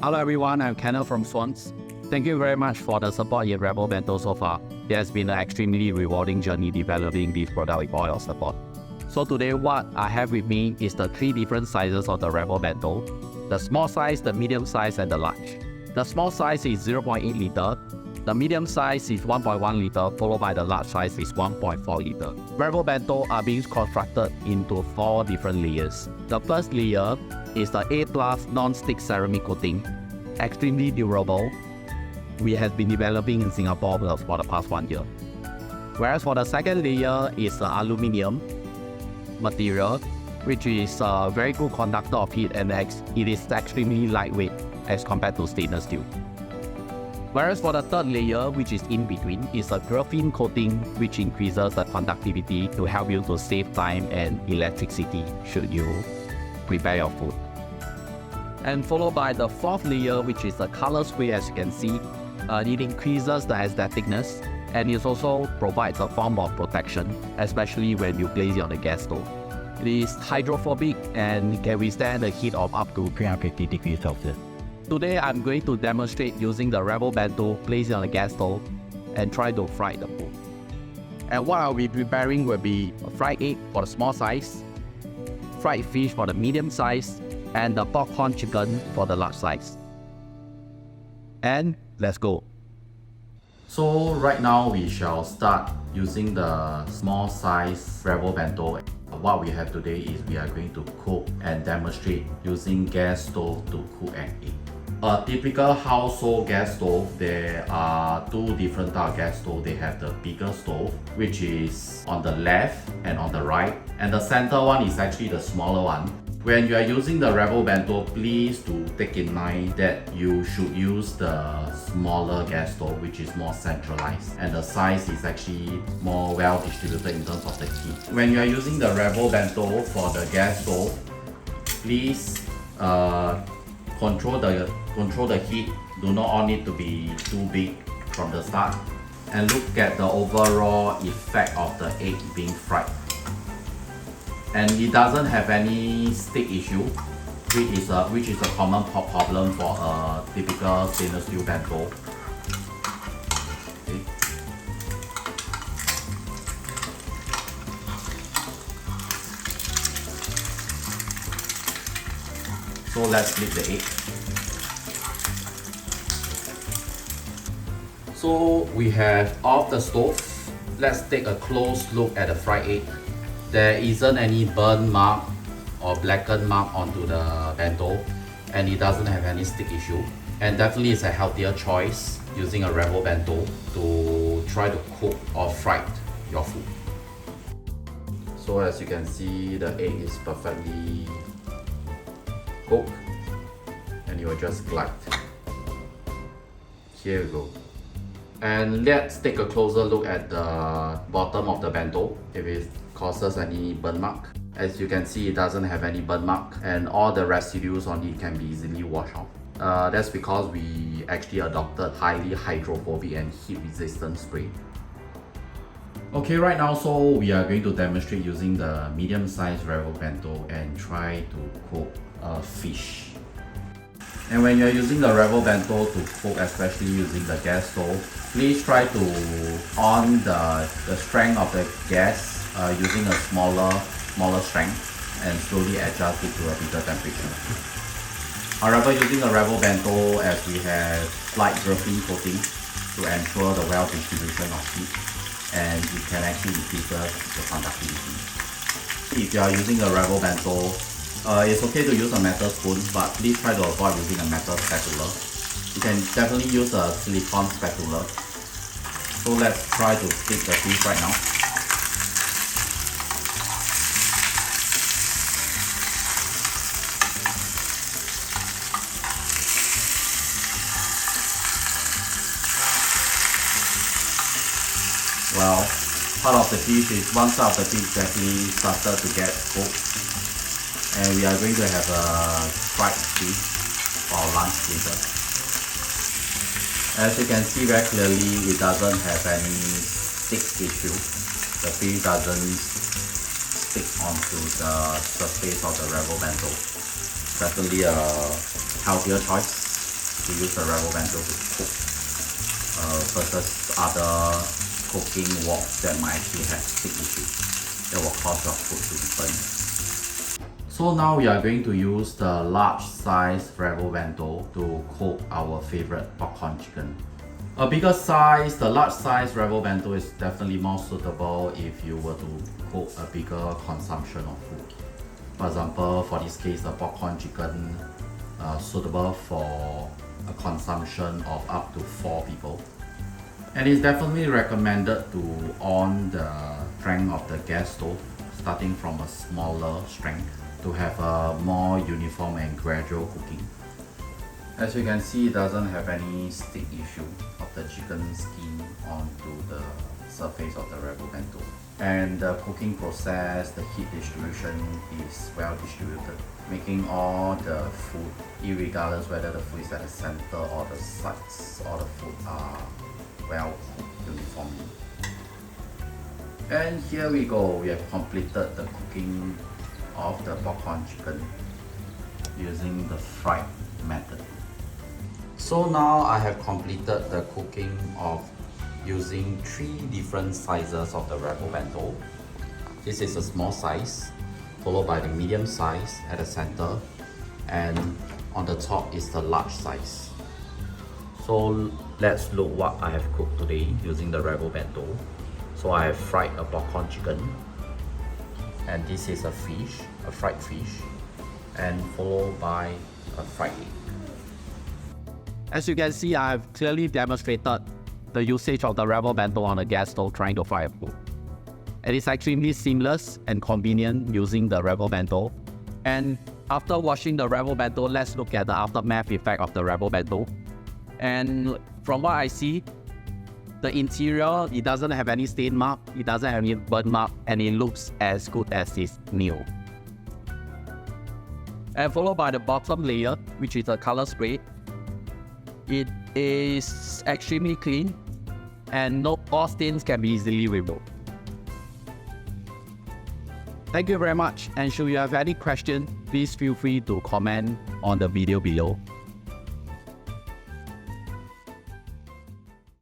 Hello everyone, I'm Kenneth from Swanz. Thank you very much for the support in Rebel Bento so far. It has been an extremely rewarding journey developing this product with all your support. So today what I have with me is the 3 different sizes of the Rebel Bento. The small size, the medium size and the large. The small size is 0.8 liter. The medium size is 1.1 liter, followed by the large size is 1.4 liter. Rebel Bento are being constructed into 4 different layers. The first layer is the A+ non-stick ceramic coating, extremely durable. We have been developing in Singapore for the past 1 year. Whereas for the second layer is the aluminium material, which is a very good conductor of heat and it is extremely lightweight as compared to stainless steel. Whereas for the third layer, which is in between, is a graphene coating which increases the conductivity to help you to save time and electricity should you prepare your food. And followed by the fourth layer, which is the color spray. As you can see, it increases the aestheticness and it also provides a form of protection, especially when you place it on the gas stove. It is hydrophobic and can withstand the heat of up to 350 degrees Celsius. Today I'm going to demonstrate using the Rebel Bento, place it on the gas stove and try to fry the food. And what I'll be preparing will be a fried egg for the small size, fried fish for the medium size, and the popcorn chicken for the large size. And let's go. So right now we shall start using the small size Rebel Bento. What we have today is we are going to cook and demonstrate using gas stove to cook an egg. A typical household gas stove, there are 2 different types of gas stove. They have the bigger stove, which is on the left and on the right, and the center one is actually the smaller one. When you are using the Rebel Bento, please do take in mind that you should use the smaller gas stove, which is more centralized and the size is actually more well distributed in terms of the heat. When you are using the Rebel Bento for the gas stove, please control the heat. Do not all need to be too big from the start, and look at the overall effect of the egg being fried. And it doesn't have any stick issue, which is a common problem for a typical stainless steel bento. Okay. So let's flip the egg. So we have off the stove. Let's take a close look at the fried egg. There isn't any burn mark or blackened mark onto the bento, and it doesn't have any stick issue. And definitely it's a healthier choice using a Rebel Bento to try to cook or fry your food. So as you can see, the egg is perfectly cooked and it will just glide. Here we go. And let's take a closer look at the bottom of the bento, if it causes any burn mark. As you can see, it doesn't have any burn mark and all the residues on it can be easily washed off. That's because we actually adopted highly hydrophobic and heat resistant spray. Okay, right now, so we are going to demonstrate using the medium sized Rebel Bento and try to cook fish. And when you're using the Rebel Bento to cook, especially using the gas stove, please try to on the strength of the gas using a smaller strength and slowly adjust it to a bigger temperature. However, using the Rebel Bento, as we have slight graphene coating to ensure the well distribution of heat, and it can actually increase the conductivity. If you are using a Rebel Bento, it's okay to use a metal spoon, but please try to avoid using a metal spatula. You can definitely use a silicone spatula. So let's try to stick the fish right now. Well, part of the fish is one side of the fish actually started to get cooked, and we are going to have a fried fish for our lunch later. As you can see very clearly, it doesn't have any stick issue. The fish doesn't stick onto the surface of the Rebel Bento. Definitely a healthier choice. to use the rubber bento to cook versus other cooking woks that might actually have stick issues that will cause your food to be burnt. So now we are going to use the large size rubber bento to cook our favorite popcorn chicken. A bigger size, the large size rubber bento is definitely more suitable if you were to cook a bigger consumption of food. For example, for this case, the popcorn chicken suitable for a consumption of up to 4 people. And it's definitely recommended to on the strength of the gas stove, starting from a smaller strength to have a more uniform and gradual cooking. As you can see, it doesn't have any stick issue of the chicken skin onto the surface of the rubber bento. And the cooking process, the heat distribution is well distributed, making all the food, irregardless whether the food is at the center or the sides, all the food are well cooked uniformly. And here we go, we have completed the cooking of the popcorn chicken using the fried method. So now I have completed the cooking of using 3 different sizes of the rubber bento. This is a small size, followed by the medium size at the center, and on the top is the large size. So let's look what I have cooked today using the rubber bento. So I have fried a popcorn chicken, and this is a fish, a fried fish, and followed by a fried egg. As you can see, I have clearly demonstrated the usage of the rubber bento on a gas stove trying to fry a food. It is extremely seamless and convenient using the rubber bento. And after washing the rubber bento, let's look at the aftermath effect of the rubber bento. And from what I see, the interior, it doesn't have any stain mark, it doesn't have any burn mark, and it looks as good as it's new. And followed by the bottom layer, which is a color spray. It is extremely clean, and no all stains can be easily removed. Thank you very much, and should you have any questions, please feel free to comment on the video below.